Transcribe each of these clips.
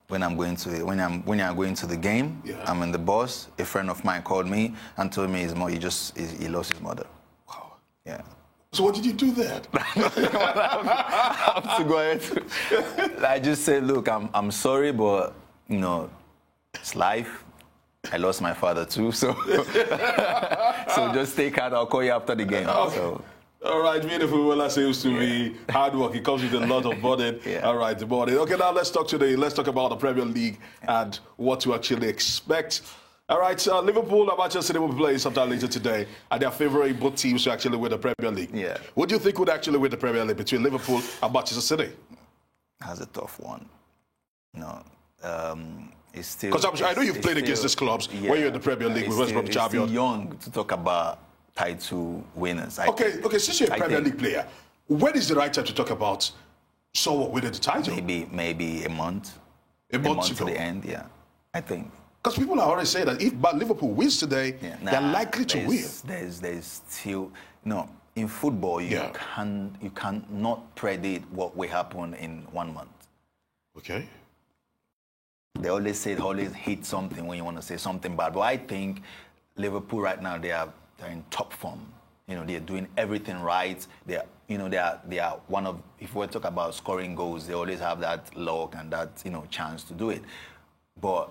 when I'm going to the game, I'm in the bus. A friend of mine called me and told me he lost his mother. Wow. Yeah. So what did you do then? I have to go ahead. I just said, look, I'm sorry, but it's life. I lost my father too, so so just take heart. I'll call you after the game. Okay. So. All right, beautiful. Well, that seems to be hard work. It comes with a lot of burden. All right, the burden. Okay, now let's talk about the Premier League and what to actually expect. All right, Liverpool and Manchester City will be playing sometime later today, and they're favouring both teams to actually win the Premier League. Yeah. What do you think would actually win the Premier League between Liverpool and Manchester City? That's a tough one. It's still. Because I know you've played against these clubs when you're in the Premier League with West Brom champion. It's still young to talk about title winners. Okay. Since you're a Premier League player, when is the right time to talk about someone winning the title? Maybe a month. A month to the end, yeah. I think. Because people are already saying that if Liverpool wins today, they're likely to win. There's still in football you cannot predict what will happen in 1 month. Okay. They always hit something when you want to say something bad. But I think Liverpool right now they're in top form. They're doing everything right. They are one of, if we talk about scoring goals, they always have that luck and that chance to do it. But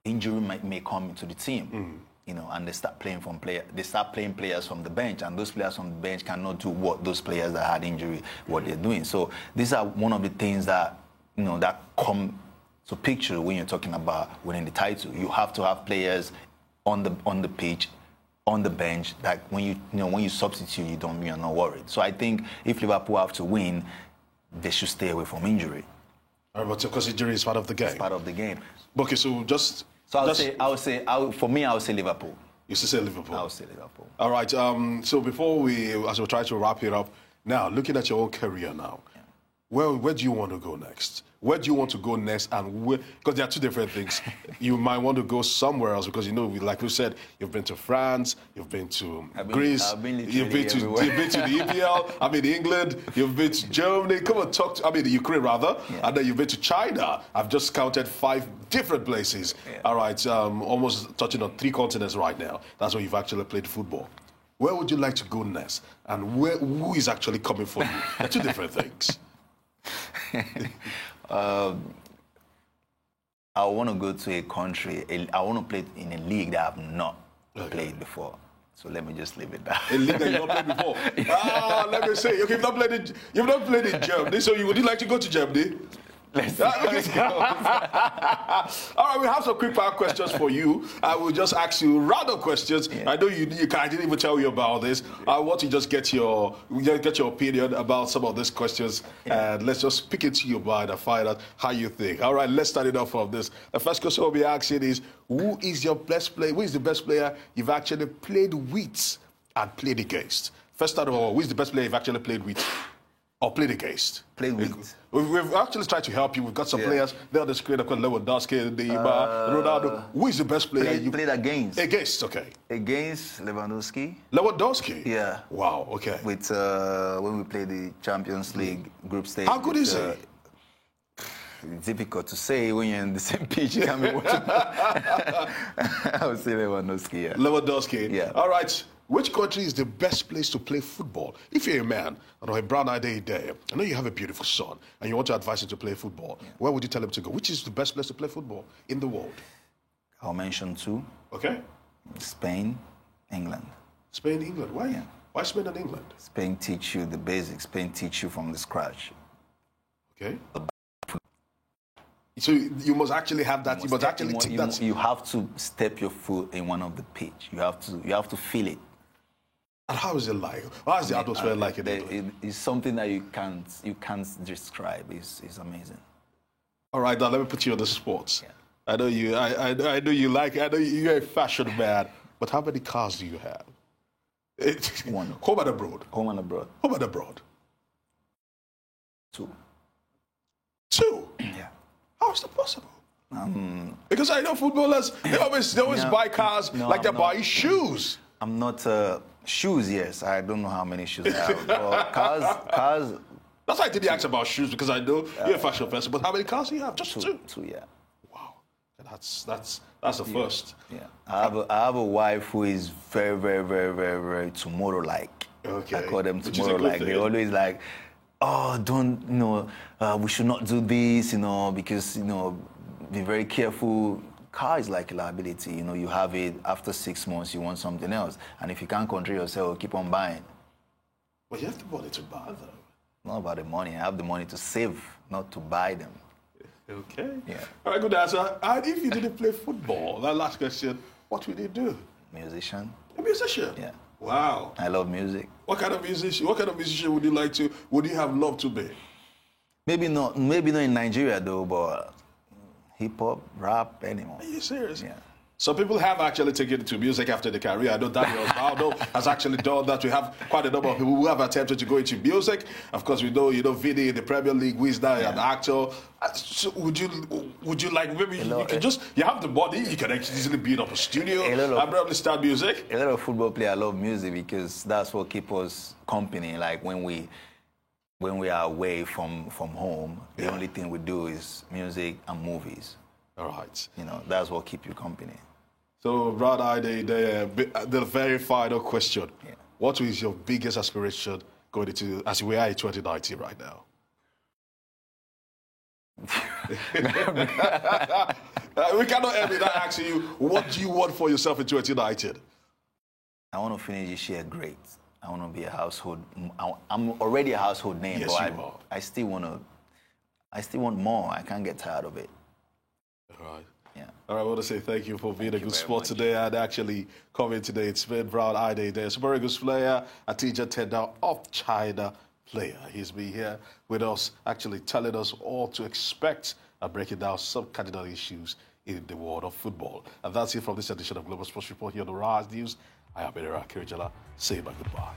injury may come into the team. And they start playing players from the bench, and those players from the bench cannot do what those players that had injury what they're doing. So these are one of the things that that come to picture when you're talking about winning the title. You have to have players on the pitch, on the bench, that when you substitute, you're not worried. So I think if Liverpool have to win, they should stay away from injury. But because injury is part of the game. It's part of the game. Okay, so just. So I would say Liverpool. You should say Liverpool. I would say Liverpool. All right. So before as we try to wrap it up, now looking at your own career now, where do you want to go next? Where do you want to go next? And because there are two different things. You might want to go somewhere else because like we said, you've been to France, you've been to Greece, you've been to the EPL, England, you've been to Germany. Come on, the Ukraine rather, and then you've been to China. I've just counted 5 different places. Yeah. All right, almost touching on 3 continents right now. That's where you've actually played football. Where would you like to go next? And who is actually coming for you? They're 2 different things. I want to go to a country. I want to play in a league that I have not played before. So let me just leave it there. A league that you've not played before. Let me say. Okay, you've not played in Germany. So would you like to go to Germany? Let's go. All right, we have some quick fire questions for you. I will just ask you random questions. Yeah. I know I didn't even tell you about this. I want to just get your opinion about some of these questions, and let's just pick it to your mind and find out how you think. All right, let's start it off from this. The first question we'll be asking is, who is the best player you've actually played with and played against? First of all, who is the best player you've actually played with? Or played against? Played with. We've actually tried to help you. We've got some players there on the screen. I've got Lewandowski, Neymar, Ronaldo. Who is the best player you played against? Against, okay. Against Lewandowski. Lewandowski? Yeah. Wow, okay. With when we played the Champions League group stage. How good is he? It's difficult to say when you're in the same pitch. You can be watching. I would say Lewandowski, yeah. Lewandowski. Yeah. All right. Which country is the best place to play football? If you're a man, or a brown-eyed day, I know you have a beautiful son, and you want to advise him to play football. Yeah. Where would you tell him to go? Which is the best place to play football in the world? I'll mention 2. Okay. Spain, England. Spain, England. Why? Yeah. Why Spain and England? Spain teach you the basics. Spain teach you from the scratch. Okay. So you must actually have that. You must actually take that. You have to step your foot in one of the pitch. You have to feel it. And how is it like? How is the atmosphere like in England? It's something that you can't describe. It's amazing. All right, now let me put you on the sports. Yeah. I know you. I know you like. I know you're a fashion man. But how many cars do you have? 1. Home and abroad. Home and abroad. Home and abroad. 2. 2. Yeah. How is that possible? Because I know footballers, they always buy cars like they're buying shoes. I'm not shoes. Yes, I don't know how many shoes I have. Cars. That's why I did the ask about shoes, because I know you're a fashion person. But how many cars do you have? Just 2. 2, yeah. That's the first. Yeah. I have a wife who is very, very, very, very, very tomorrow-like. Okay. I call them Which is a good tomorrow-like. thing. They always like, oh, don't, we should not do this, because, be very careful. Car is like a liability. You have it after 6 months, you want something else. And if you can't control yourself, keep on buying. But you have the money to buy them. Not about the money. I have the money to save, not to buy them. Okay. Yeah. All right, good answer. And if you didn't play football, that last question, what would you do? Musician. A musician? Yeah. Wow. I love music. What kind of musician would you have loved to be? Maybe not in Nigeria though, but hip hop, rap, anymore. Are you serious? Yeah. Some people have actually taken to music after the career. I know Daniel Osvaldo has actually done that. We have quite a number of people who have attempted to go into music. Of course, we know, Vinny in the Premier League, who is now an actor. So would you like, maybe you have the money, you can easily build up a studio and probably start music? A lot of football players love music because that's what keeps us company. Like when we are away from home, the only thing we do is music and movies. All right. That's what keeps you company. So, Brad, the very final question. Yeah. What is your biggest aspiration going into, as we are in 2019 right now? We cannot end without asking you, what do you want for yourself in 2019? I want to finish this year great. I want to be a household. I'm already a household name, yes, but I still want more. I can't get tired of it. All right. Yeah. All right, I want to say thank you for being a good sport today and actually coming today. It's been Brown Ide. There's a very good player, a teacher tender of China player. He's been here with us, actually telling us all to expect and breaking down some cardinal issues in the world of football. And that's it from this edition of Global Sports Report here on the Rise News. I am Era Kirijala. Say my goodbye.